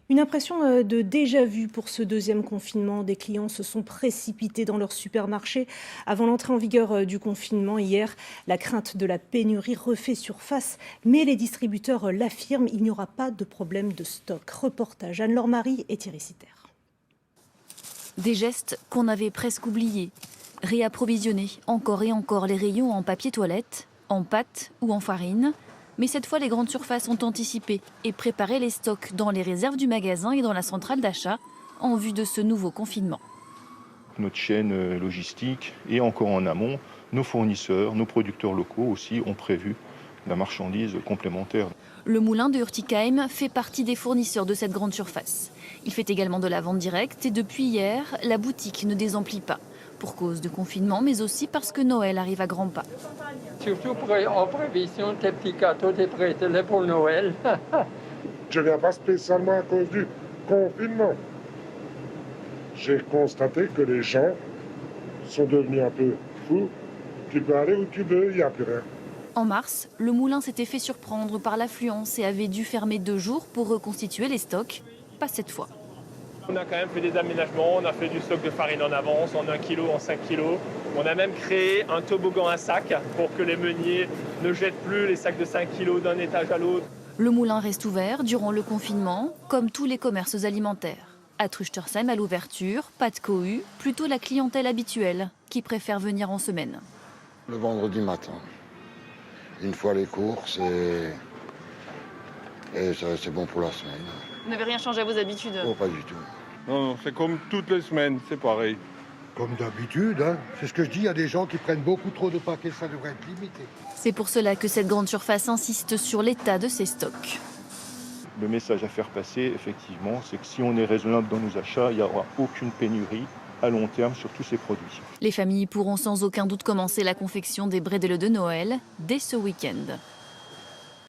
Une impression de déjà-vu pour ce deuxième confinement. Des clients se sont précipités dans leur supermarché avant l'entrée en vigueur du confinement hier. La crainte de la pénurie refait surface, mais les distributeurs l'affirment, il n'y aura pas de problème de stock. Reportage Anne-Laure Marie et Thierry Citer. Des gestes qu'on avait presque oubliés. Réapprovisionner encore et encore les rayons en papier toilette, en pâtes ou en farine. Mais cette fois, les grandes surfaces ont anticipé et préparé les stocks dans les réserves du magasin et dans la centrale d'achat en vue de ce nouveau confinement. Notre chaîne logistique et encore en amont, nos fournisseurs, nos producteurs locaux aussi ont prévu la marchandise complémentaire. Le moulin de Hurtigheim fait partie des fournisseurs de cette grande surface. Il fait également de la vente directe et depuis hier, la boutique ne désemplit pas. Pour cause de confinement, mais aussi parce que Noël arrive à grands pas. Surtout en prévision des petits gâteaux, des bretelles pour Noël. Je ne viens pas spécialement à cause du confinement. J'ai constaté que les gens sont devenus un peu fous. Tu peux aller où tu veux, il n'y a plus rien. En mars, le moulin s'était fait surprendre par l'affluence et avait dû fermer 2 jours pour reconstituer les stocks. Pas cette fois. On a quand même fait des aménagements, on a fait du stock de farine en avance, en 1 kg, en 5 kg. On a même créé un toboggan à sac pour que les meuniers ne jettent plus les sacs de 5 kg d'un étage à l'autre. Le moulin reste ouvert durant le confinement, comme tous les commerces alimentaires. À Truchtersheim, à l'ouverture, pas de cohue, plutôt la clientèle habituelle qui préfère venir en semaine. Le vendredi matin, une fois les courses et ça, c'est bon pour la semaine. Vous n'avez rien changé à vos habitudes? Oh, pas du tout. Non, c'est comme toutes les semaines, c'est pareil. Comme d'habitude, hein. C'est ce que je dis, il y a des gens qui prennent beaucoup trop de paquets, ça devrait être limité. C'est pour cela que cette grande surface insiste sur l'état de ses stocks. Le message à faire passer, effectivement, c'est que si on est raisonnable dans nos achats, il n'y aura aucune pénurie à long terme sur tous ces produits. Les familles pourront sans aucun doute commencer la confection des bredels de Noël dès ce week-end.